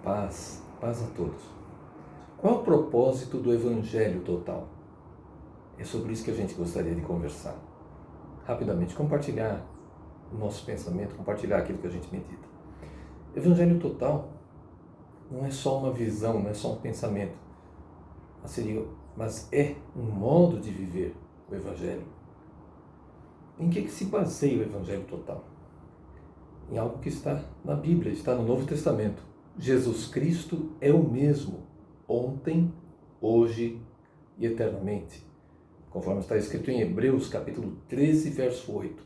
Paz, paz a todos. Qual o propósito do Evangelho total? É sobre isso que a gente gostaria de conversar. Rapidamente, compartilhar o nosso pensamento, compartilhar aquilo que a gente medita. Evangelho total não é só uma visão, não é só um pensamento, mas é um modo de viver o Evangelho. Em que se baseia o Evangelho total? Em algo que está na Bíblia, está no Novo Testamento. Jesus Cristo é o mesmo, ontem, hoje e eternamente. Conforme está escrito em Hebreus, capítulo 13, verso 8.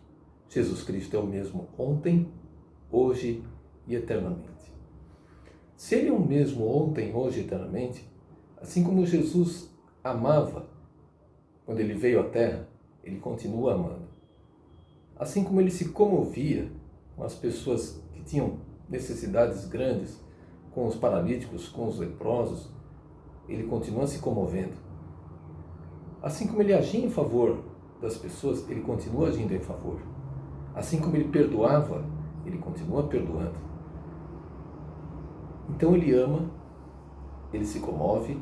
Jesus Cristo é o mesmo ontem, hoje e eternamente. Se Ele é o mesmo ontem, hoje e eternamente, assim como Jesus amava quando Ele veio à Terra, Ele continua amando. Assim como Ele se comovia com as pessoas que tinham necessidades grandes, com os paralíticos, com os leprosos, Ele continua se comovendo. Assim como Ele agia em favor das pessoas, Ele continua agindo em favor. Assim como Ele perdoava, Ele continua perdoando. Então Ele ama, Ele se comove,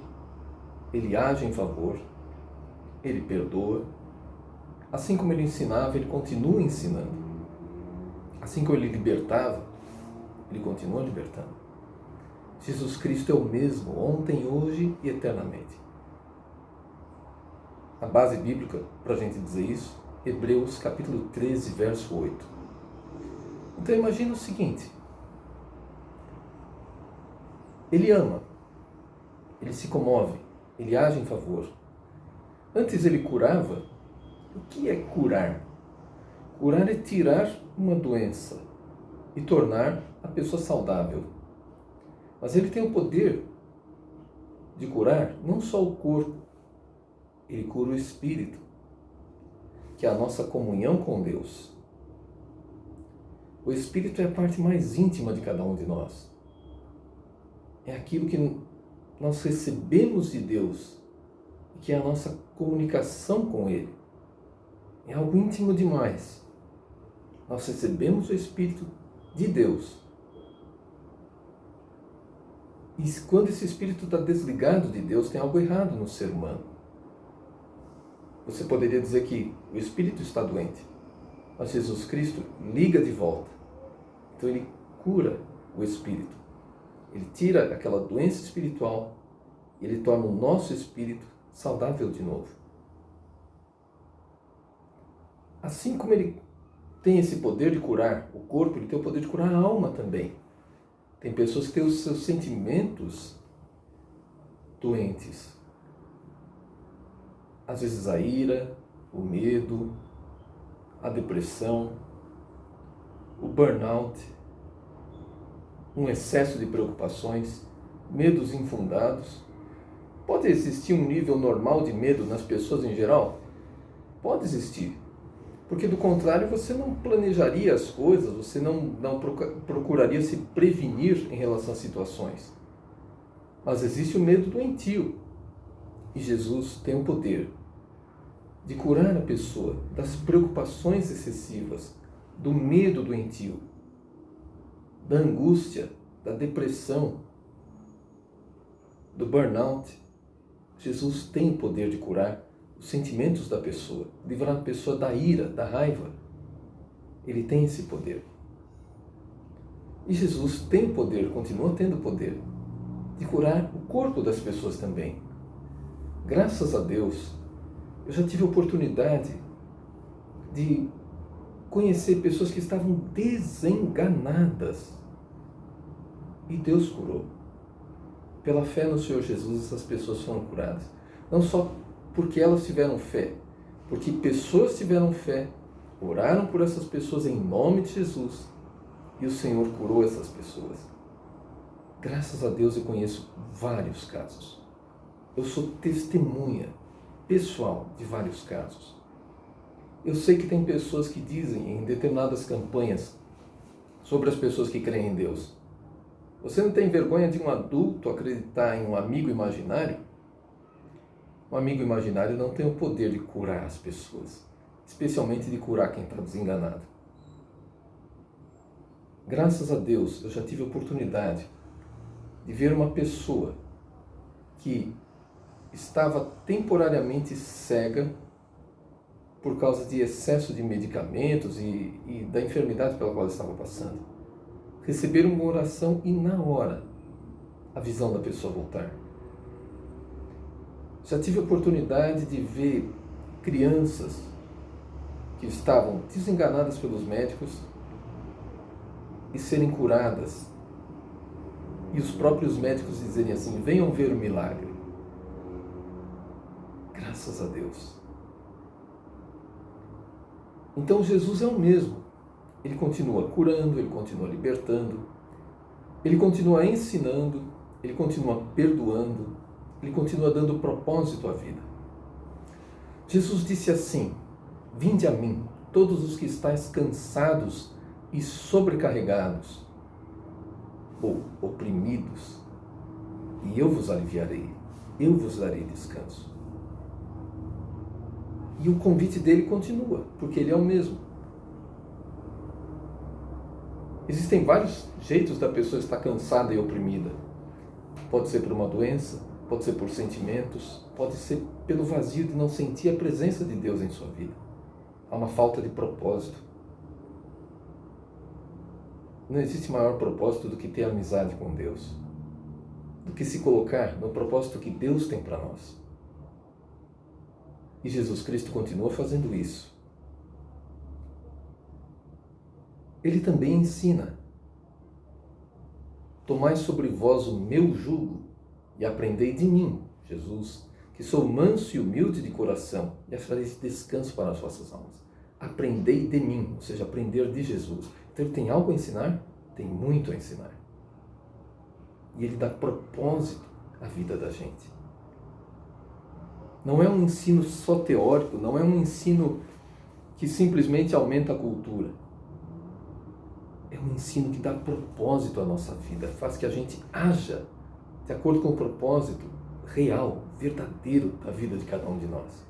Ele age em favor, Ele perdoa. Assim como Ele ensinava, Ele continua ensinando. Assim como Ele libertava, Ele continua libertando. Jesus Cristo é o mesmo, ontem, hoje e eternamente. A base bíblica para a gente dizer isso, Hebreus capítulo 13, verso 8. Então imagina o seguinte, Ele ama, Ele se comove, Ele age em favor. Antes Ele curava. O que é curar? Curar é tirar uma doença e tornar a pessoa saudável. Mas Ele tem o poder de curar não só o corpo, Ele cura o espírito, que é a nossa comunhão com Deus. O espírito é a parte mais íntima de cada um de nós. É aquilo que nós recebemos de Deus, que é a nossa comunicação com Ele. É algo íntimo demais. Nós recebemos o Espírito de Deus. E quando esse Espírito está desligado de Deus, tem algo errado no ser humano. Você poderia dizer que o Espírito está doente, mas Jesus Cristo liga de volta. Então Ele cura o Espírito. Ele tira aquela doença espiritual e Ele torna o nosso Espírito saudável de novo. Assim como Ele tem esse poder de curar o corpo, Ele tem o poder de curar a alma também. Tem pessoas que têm os seus sentimentos doentes. Às vezes a ira, o medo, a depressão, o burnout, um excesso de preocupações, medos infundados. Pode existir um nível normal de medo nas pessoas em geral? Pode existir. Porque do contrário você não planejaria as coisas, você não procuraria se prevenir em relação a situações. Mas existe o medo doentio. E Jesus tem o poder de curar a pessoa das preocupações excessivas, do medo doentio, da angústia, da depressão, do burnout. Jesus tem o poder de curar os sentimentos da pessoa, livrar a pessoa da ira, da raiva. Ele tem esse poder. E Jesus tem o poder, continua tendo o poder, de curar o corpo das pessoas também. Graças a Deus, eu já tive a oportunidade de conhecer pessoas que estavam desenganadas. E Deus curou. Pela fé no Senhor Jesus, essas pessoas foram curadas. Não só porque elas tiveram fé, porque pessoas tiveram fé, oraram por essas pessoas em nome de Jesus, e o Senhor curou essas pessoas. Graças a Deus eu conheço vários casos. Eu sou testemunha pessoal de vários casos. Eu sei que tem pessoas que dizem em determinadas campanhas sobre as pessoas que creem em Deus: você não tem vergonha de um adulto acreditar em um amigo imaginário? Um amigo imaginário não tem o poder de curar as pessoas, especialmente de curar quem está desenganado. Graças a Deus, eu já tive a oportunidade de ver uma pessoa que estava temporariamente cega por causa de excesso de medicamentos e da enfermidade pela qual estava passando, receber uma oração e na hora a visão da pessoa voltar. Já tive a oportunidade de ver crianças que estavam desenganadas pelos médicos e serem curadas. E os próprios médicos dizerem assim: venham ver o milagre. Graças a Deus. Então Jesus é o mesmo. Ele continua curando, ele continua libertando, ele continua ensinando, ele continua perdoando, ele continua dando propósito à vida. Jesus disse assim: vinde a mim, todos os que estáis cansados e sobrecarregados, ou oprimidos, e eu vos aliviarei, eu vos darei descanso. E o convite dele continua, porque ele é o mesmo. Existem vários jeitos da pessoa estar cansada e oprimida. Pode ser por uma doença, pode ser por sentimentos, pode ser pelo vazio de não sentir a presença de Deus em sua vida. Há uma falta de propósito. Não existe maior propósito do que ter amizade com Deus, do que se colocar no propósito que Deus tem para nós. E Jesus Cristo continua fazendo isso. Ele também ensina: tomai sobre vós o meu jugo e aprendei de mim, Jesus, que sou manso e humilde de coração, e achareis descanso para as vossas almas. Aprendei de mim, ou seja, aprender de Jesus. Então ele tem algo a ensinar? Tem muito a ensinar. E ele dá propósito à vida da gente. Não é um ensino só teórico, não é um ensino que simplesmente aumenta a cultura. É um ensino que dá propósito à nossa vida, faz que a gente haja de acordo com o propósito real, verdadeiro da vida de cada um de nós.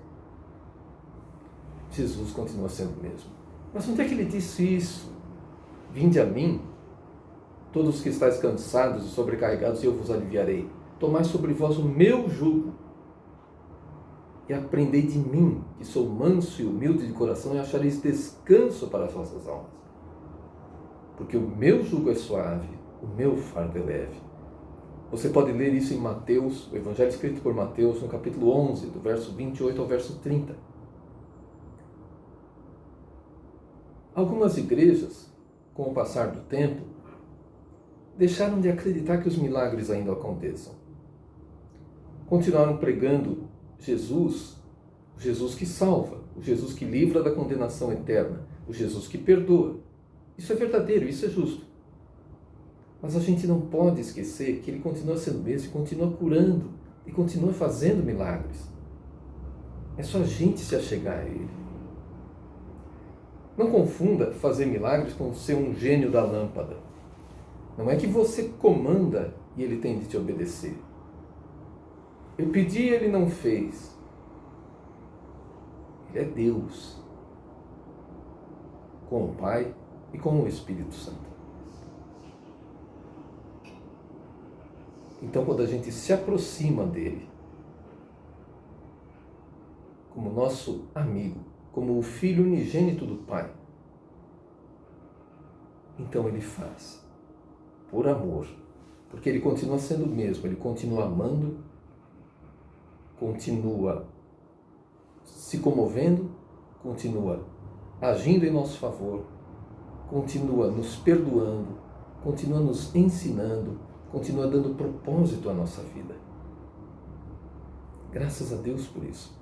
Jesus continua sendo o mesmo. Mas onde é que ele disse isso? Vinde a mim, todos os que estáis cansados e sobrecarregados, e eu vos aliviarei. Tomai sobre vós o meu jugo e aprendei de mim, que sou manso e humilde de coração, e achareis descanso para as vossas almas. Porque o meu jugo é suave, o meu fardo é leve. Você pode ler isso em Mateus, o Evangelho escrito por Mateus, no capítulo 11, do verso 28 ao verso 30. Algumas igrejas, com o passar do tempo, deixaram de acreditar que os milagres ainda aconteçam. Continuaram pregando Jesus, o Jesus que salva, o Jesus que livra da condenação eterna, o Jesus que perdoa. Isso é verdadeiro, isso é justo. Mas a gente não pode esquecer que ele continua sendo o mesmo, continua curando e continua fazendo milagres. É só a gente se achegar a ele. Não confunda fazer milagres com ser um gênio da lâmpada. Não é que você comanda e ele tem de te obedecer. Eu pedi e ele não fez. Ele é Deus, com o Pai e com o Espírito Santo. Então, quando a gente se aproxima dele, como nosso amigo, como o Filho unigênito do Pai, então ele faz, por amor, porque ele continua sendo o mesmo, ele continua amando, continua se comovendo, continua agindo em nosso favor, continua nos perdoando, continua nos ensinando, continua dando propósito à nossa vida. Graças a Deus por isso.